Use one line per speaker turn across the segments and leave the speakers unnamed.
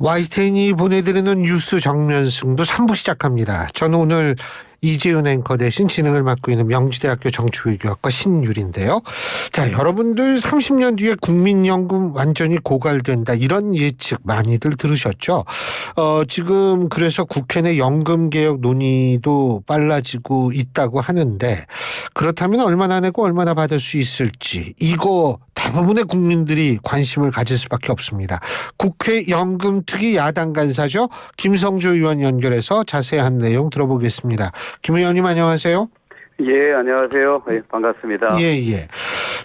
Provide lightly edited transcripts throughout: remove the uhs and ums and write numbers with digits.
YTN이 보내드리는 뉴스 정면승도 3부 시작합니다. 저는 오늘 이재윤 앵커 대신 진행을 맡고 있는 명지대학교 정치외교학과 신유리인데요. 자, 여러분들 30년 뒤에 국민연금 완전히 고갈된다 이런 예측 많이들 들으셨죠? 지금 그래서 국회 내 연금개혁 논의도 빨라지고 있다고 하는데 그렇다면 얼마나 내고 얼마나 받을 수 있을지 이거 대부분의 국민들이 관심을 가질 수밖에 없습니다. 국회 연금특위 야당 간사죠. 김성주 의원 연결해서 자세한 내용 들어보겠습니다. 김 의원님 안녕하세요.
예, 안녕하세요. 예, 반갑습니다.
예.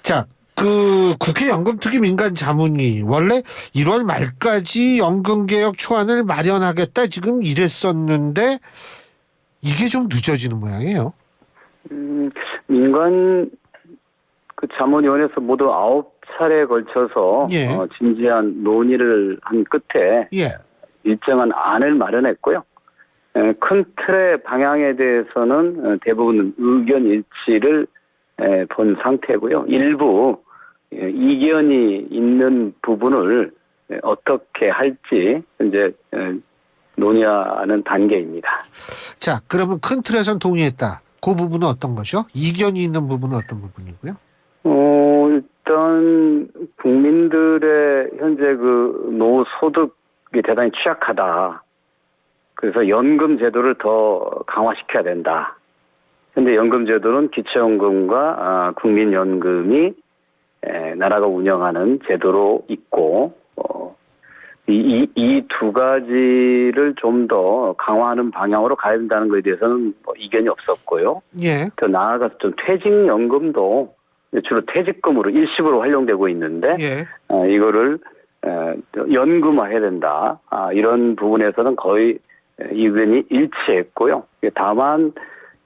자, 국회 연금특위 민간자문위 원래 1월 말까지 연금개혁 초안을 마련하겠다 지금 이랬었는데 이게 좀 늦어지는 모양이에요.
민간 자문위원회에서 모두 9차례에 걸쳐서
예.
진지한 논의를 한 끝에 일정한 안을 마련했고요. 큰 틀의 방향에 대해서는 대부분 의견 일치를 본 상태고요. 일부 이견이 있는 부분을 어떻게 할지 이제 논의하는 단계입니다.
자, 그러면 큰 틀에선 동의했다. 그 부분은 어떤 거죠? 이견이 있는 부분은 어떤 부분이고요?
일단 국민들의 현재 그 노후 소득이 대단히 취약하다. 그래서 연금 제도를 더 강화시켜야 된다. 현재 연금 제도는 기초연금과 국민연금이 나라가 운영하는 제도로 있고 이 두 가지를 좀 더 강화하는 방향으로 가야 된다는 것에 대해서는 이견이 없었고요.
예.
더 나아가서 좀 퇴직연금도 주로 퇴직금으로 일시불로 활용되고 있는데 이거를 연금화해야 된다. 이런 부분에서는 거의 의견이 일치했고요. 다만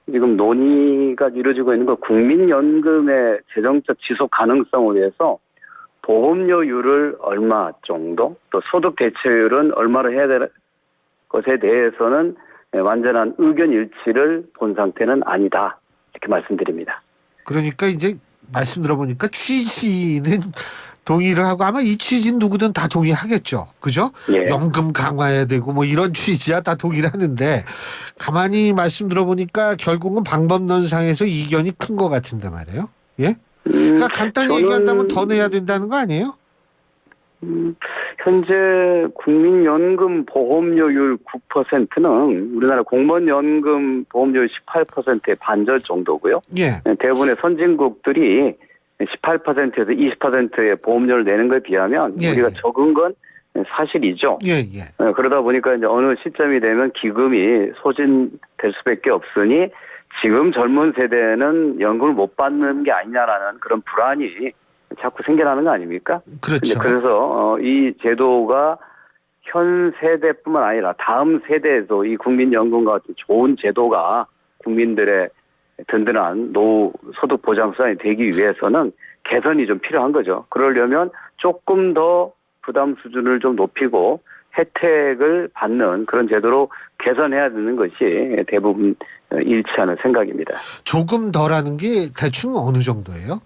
지금 논의가 이루어지고 있는 건 국민연금의 재정적 지속 가능성을 위해서 보험료율을 얼마 정도 또 소득 대체율은 얼마로 해야 될 것에 대해서는 완전한 의견 일치를 본 상태는 아니다. 이렇게 말씀드립니다.
그러니까 이제 말씀 들어보니까 취지는 동의를 하고 아마 이 취지는 누구든 다 동의하겠죠. 그죠?
예.
연금 강화해야 되고 뭐 이런 취지야 다 동의를 하는데 가만히 말씀 들어보니까 결국은 방법론상에서 이견이 큰 것 같은데 말이에요. 예? 그러니까 간단히 얘기한다면 더 내야 된다는 거 아니에요?
현재 국민연금 보험료율 9%는 우리나라 공무원연금 보험료율 18%의 반절 정도고요.
예.
대부분의 선진국들이 18%에서 20%의 보험료를 내는 것에 비하면 우리가 적은 건 사실이죠. 그러다 보니까 이제 어느 시점이 되면 기금이 소진될 수밖에 없으니 지금 젊은 세대는 연금을 못 받는 게 아니냐라는 그런 불안이 자꾸 생겨나는 거 아닙니까?
그렇죠.
그래서 이 제도가 현 세대뿐만 아니라 다음 세대에도 이 국민연금과 같은 좋은 제도가 국민들의 든든한 노후 소득 보장 수단이 되기 위해서는 개선이 좀 필요한 거죠. 그러려면 조금 더 부담 수준을 좀 높이고 혜택을 받는 그런 제도로 개선해야 되는 것이 대부분 일치하는 생각입니다.
조금 덜하는 게 대충 어느 정도예요?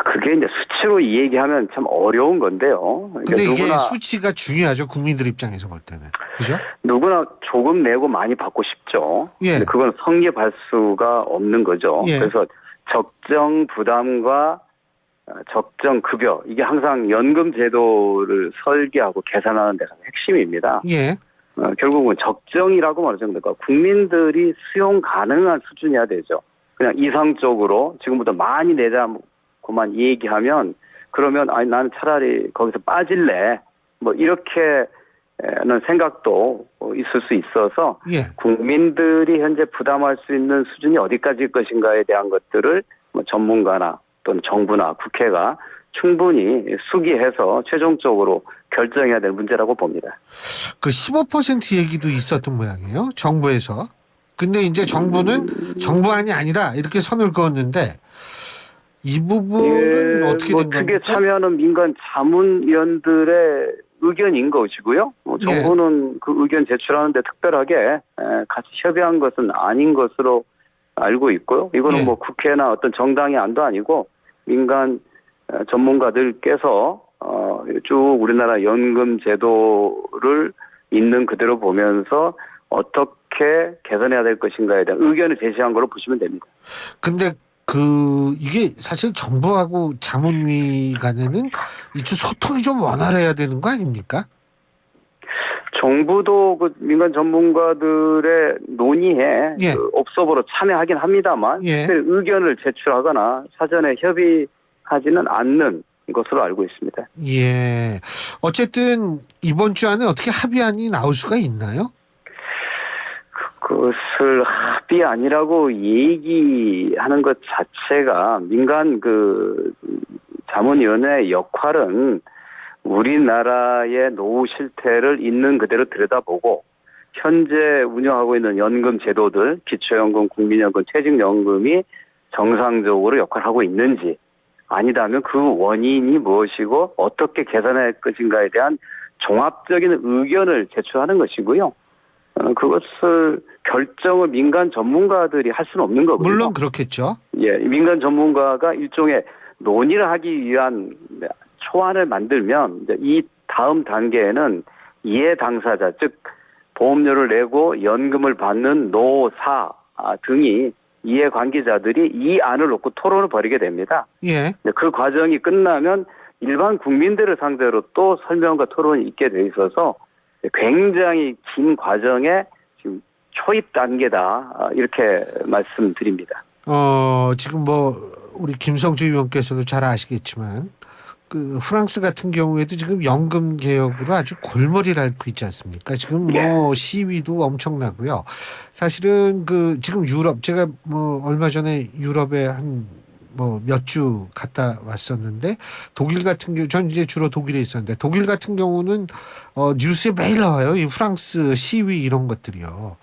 그게 이제 수치로 얘기하면 참 어려운 건데요.
근데 이게 수치가 중요하죠. 국민들 입장에서 볼 때는. 그죠?
누구나 조금 내고 많이 받고 싶죠. 근데 그건 성립할 수가 없는 거죠. 그래서 적정 부담과 적정 급여 이게 항상 연금 제도를 설계하고 계산하는 데가 핵심입니다. 결국은 적정이라고 말하죠. 그러니까 국민들이 수용 가능한 수준이어야 되죠. 그냥 이상적으로 지금부터 많이 내자고만 얘기하면 그러면 아니 나는 차라리 거기서 빠질래 뭐 이렇게는 생각도 있을 수 있어서 국민들이 현재 부담할 수 있는 수준이 어디까지일 것인가에 대한 것들을 뭐 전문가나 또는 정부나 국회가 충분히 숙의해서 최종적으로 결정해야 될 문제라고 봅니다.
그 15% 얘기도 있었던 모양이에요. 정부에서. 근데 이제 정부는 정부안이 아니다 이렇게 선을 그었는데 이 부분은 어떻게 된 겁니까?
특위에 참여하는 민간 자문위원들의 의견인 것이고요. 정부는 그 의견 제출하는데 특별하게 같이 협의한 것은 아닌 것으로 알고 있고요. 이거는 뭐 국회나 어떤 정당의 안도 아니고 민간 전문가들께서 쭉 우리나라 연금 제도를 있는 그대로 보면서 어떻게 개선해야 될 것인가에 대한 의견을 제시한 걸로 보시면 됩니다.
근데 이게 사실 정부하고 자문위 간에는 이쪽 소통이 좀 원활해야 되는 거 아닙니까?
정부도 그 민간 전문가들의 논의에
예.
그 옵서버로 참여하긴 합니다만
예.
의견을 제출하거나 사전에 협의하지는 않는 것으로 알고 있습니다.
예. 어쨌든 이번 주 안에 어떻게 합의안이 나올 수가 있나요?
그것을 합의안이라고 얘기하는 것 자체가 민간 그 자문위원회의 역할은 우리나라의 노후 실태를 있는 그대로 들여다보고 현재 운영하고 있는 연금 제도들, 기초연금, 국민연금, 퇴직연금이 정상적으로 역할하고 있는지 아니다면 그 원인이 무엇이고 어떻게 개선할 것인가에 대한 종합적인 의견을 제출하는 것이고요. 그것을 결정을 민간 전문가들이 할 수는 없는 거거든요.
물론 그렇겠죠.
예, 민간 전문가가 일종의 논의를 하기 위한 초안을 만들면 이 다음 단계에는 이해 당사자, 즉 보험료를 내고 연금을 받는 노사 등이 이해 관계자들이 이 안을 놓고 토론을 벌이게 됩니다.
예.
그 과정이 끝나면 일반 국민들을 상대로 또 설명과 토론이 있게 돼 있어서 굉장히 긴 과정의 지금 초입 단계다 이렇게 말씀드립니다.
지금 우리 김성주 의원께서도 잘 아시겠지만 그 프랑스 같은 경우에도 지금 연금 개혁으로 아주 골머리를 앓고 있지 않습니까? 지금 시위도 엄청나고요. 사실은 지금 유럽 제가 얼마 전에 유럽에 몇 주 갔다 왔었는데 독일 같은 경우 전 이제 주로 독일에 있었는데 독일 같은 경우는 뉴스에 매일 나와요. 이 프랑스 시위 이런 것들이요.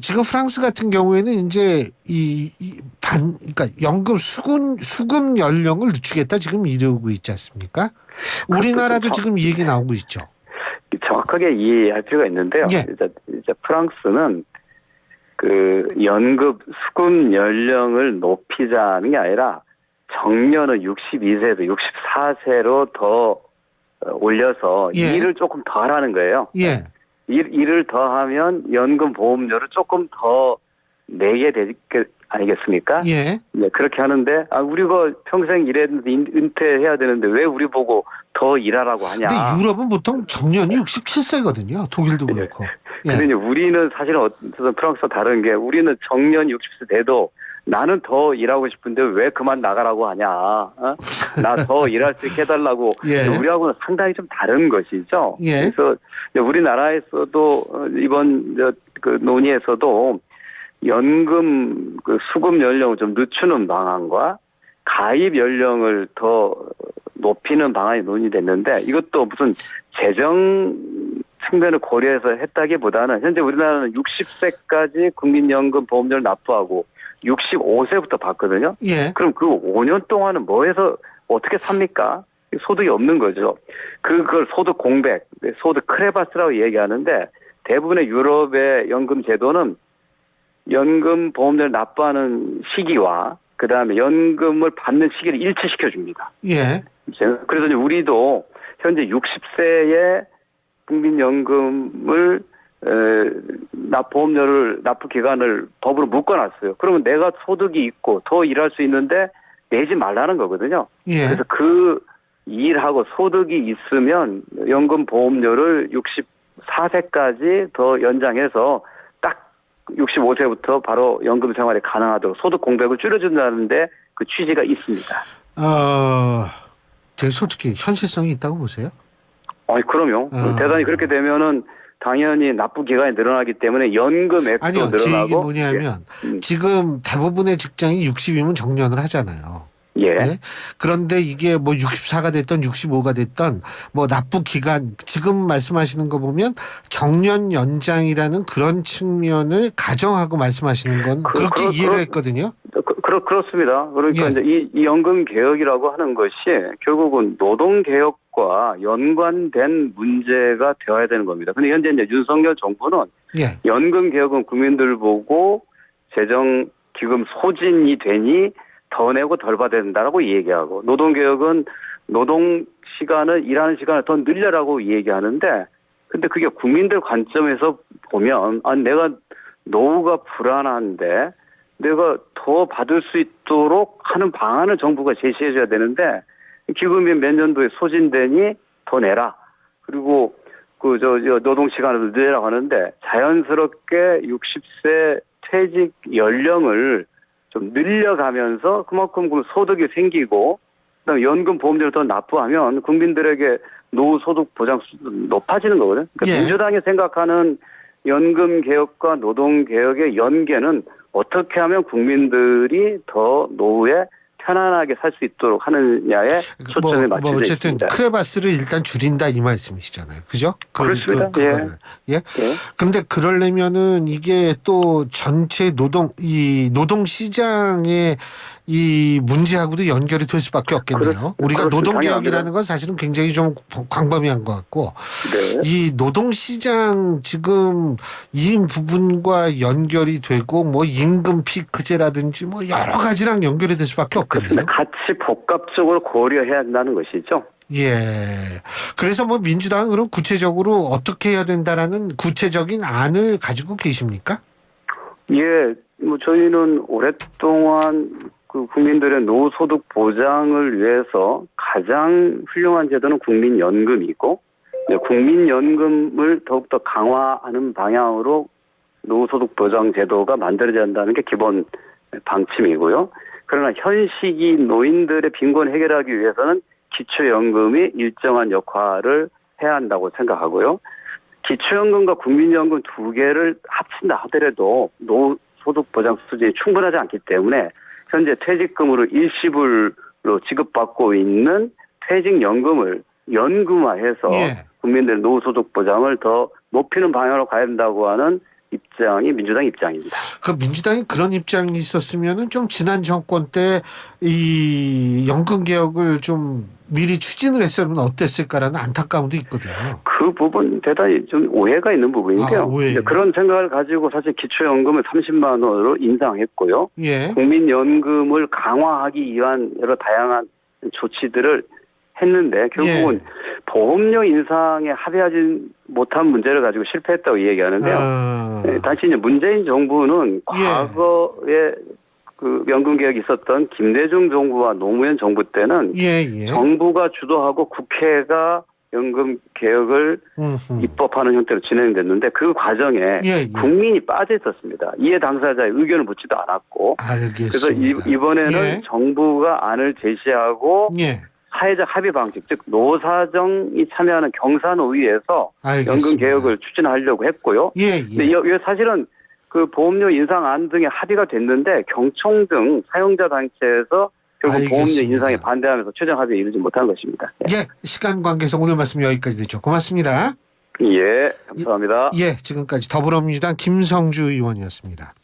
지금 프랑스 같은 경우에는 이제 그러니까 연금 수급 연령을 늦추겠다 지금 이러고 있지 않습니까? 우리나라도 지금 이 얘기 나오고 있죠.
정확하게 이해할 필요가 있는데요.
예.
이제 프랑스는 그 연금 수급 연령을 높이자는 게 아니라 정년은 62세에서 64세로 더 올려서 일을 조금 더 하라는 거예요.
예.
일을 더 하면 연금 보험료를 조금 더 내게 될 게 아니겠습니까?
예.
네, 그렇게 하는데 우리가 평생 일했는데 은퇴해야 되는데 왜 우리 보고 더 일하라고 하냐.
근데 유럽은 보통 정년이 67세거든요. 독일도 그렇고.
근데 우리는 사실은 프랑스와 다른 게 우리는 정년 60세 돼도 나는 더 일하고 싶은데 왜 그만 나가라고 하냐. 나 더 일할 수 있게 해달라고. 우리하고는 상당히 좀 다른 것이죠. 그래서 우리나라에서도 이번 그 논의에서도 연금 그 수급 연령을 좀 늦추는 방안과 가입 연령을 더 높이는 방안이 논의됐는데 이것도 무슨 재정 측면을 고려해서 했다기보다는 현재 우리나라는 60세까지 국민연금 보험료를 납부하고 65세부터 받거든요. 그럼 그 5년 동안은 뭐 해서 어떻게 삽니까? 소득이 없는 거죠. 그걸 소득 공백, 소득 크레바스라고 얘기하는데 대부분의 유럽의 연금 제도는 연금 보험료를 납부하는 시기와 그다음에 연금을 받는 시기를 일치시켜 줍니다. 그래서 이제 우리도 현재 60세에 국민연금을 보험료를 납부 기간을 법으로 묶어놨어요. 그러면 내가 소득이 있고 더 일할 수 있는데 내지 말라는 거거든요. 그래서 그 일하고 소득이 있으면 연금 보험료를 64세까지 더 연장해서 딱 65세부터 바로 연금 생활이 가능하도록 소득 공백을 줄여준다는데 그 취지가 있습니다.
제가 솔직히 현실성이 있다고 보세요?
그럼요. 대단히 그렇게 되면은 당연히 납부 기간이 늘어나기 때문에 연금 액수도 늘어나고.
제 얘기 뭐냐면 지금 대부분의 직장이 60이면 정년을 하잖아요. 그런데 이게 64가 됐던 65가 됐던 납부 기간 지금 말씀하시는 거 보면 정년 연장이라는 그런 측면을 가정하고 말씀하시는 건 그렇게 이해를 했거든요.
그렇습니다. 그러니까 이제 이 연금 개혁이라고 하는 것이 결국은 노동 개혁과 연관된 문제가 되어야 되는 겁니다. 근데 현재 이제 윤석열 정부는 연금 개혁은 국민들 보고 재정 기금 소진이 되니 더 내고 덜 받아야 된다라고 얘기하고 노동 개혁은 노동 시간을 일하는 시간을 더 늘려라고 얘기하는데 근데 그게 국민들 관점에서 보면 내가 노후가 불안한데 내가 더 받을 수 있도록 하는 방안을 정부가 제시해 줘야 되는데 기금이 몇 년도에 소진되니 더 내라. 그리고 노동 시간을 늘리라고 하는데 자연스럽게 60세 퇴직 연령을 좀 늘려가면서 그만큼 그 소득이 생기고 그다음에 연금 보험료를 더 납부하면 국민들에게 노후 소득 보장 수도 높아지는 거거든요. 그러니까 민주당이 생각하는 연금 개혁과 노동 개혁의 연계는 어떻게 하면 국민들이 더 노후에 편안하게 살 수 있도록 하느냐에 초점이 맞춰져
어쨌든
있습니다.
크레바스를 일단 줄인다 이 말씀이시잖아요. 그죠?
그렇습니다.
예. 근데 그러려면은 이게 또 전체 노동 시장의 이 문제하고도 연결이 될 수밖에 없겠네요. 우리가 노동 개혁이라는 건 사실은 굉장히 좀 광범위한 것 같고 이 노동 시장 지금 이 부분과 연결이 되고 뭐 임금 피크제라든지 뭐 여러 가지랑 연결이 될 수밖에 없겠네요.
같이 복합적으로 고려해야 한다는 것이죠.
예. 그래서 뭐 민주당은 그럼 구체적으로 어떻게 해야 된다라는 구체적인 안을 가지고 계십니까?
예. 뭐 저희는 오랫동안 그 국민들의 노후 소득 보장을 위해서 가장 훌륭한 제도는 국민연금이고 국민연금을 더욱더 강화하는 방향으로 노후 소득 보장 제도가 만들어져야 한다는 게 기본 방침이고요. 그러나 현 시기 노인들의 빈곤 해결하기 위해서는 기초연금이 일정한 역할을 해야 한다고 생각하고요. 기초연금과 국민연금 두 개를 합친다 하더라도 노후 소득 보장 수준이 충분하지 않기 때문에 현재 퇴직금으로 일시불로 지급받고 있는 퇴직연금을 연금화해서 국민들의 노후 소득 보장을 더 높이는 방향으로 가야 된다고 하는 입장이 민주당 입장입니다.
그 민주당이 그런 입장이 있었으면은 좀 지난 정권 때 이 연금 개혁을 좀 미리 추진을 했으면 어땠을까라는 안타까움도 있거든요.
그 부분 대단히 좀 오해가 있는 부분인데요. 그런 생각을 가지고 사실 기초연금을 30만 원으로 인상했고요. 국민연금을 강화하기 위한 여러 다양한 조치들을 했는데 결국은 보험료 인상에 합의하지 못한 문제를 가지고 실패했다고 얘기하는데요. 다시 이제 문재인 정부는 과거에 그 연금 개혁이 있었던 김대중 정부와 노무현 정부 때는 정부가 주도하고 국회가 연금 개혁을 입법하는 형태로 진행됐는데 그 과정에 국민이 빠져 있었습니다. 이해 당사자의 의견을 묻지도 않았고 그래서 이번에는 정부가 안을 제시하고 사회적 합의 방식, 즉 노사정이 참여하는 경사노위에서 연금 개혁을 추진하려고 했고요. 근데 사실은 그 보험료 인상안 등에 합의가 됐는데 경총 등 사용자 단체에서 결국 보험료 인상에 반대하면서 최종 합의에 이르지 못한 것입니다.
시간 관계상 오늘 말씀 여기까지 듣죠. 고맙습니다.
감사합니다.
지금까지 더불어민주당 김성주 의원이었습니다.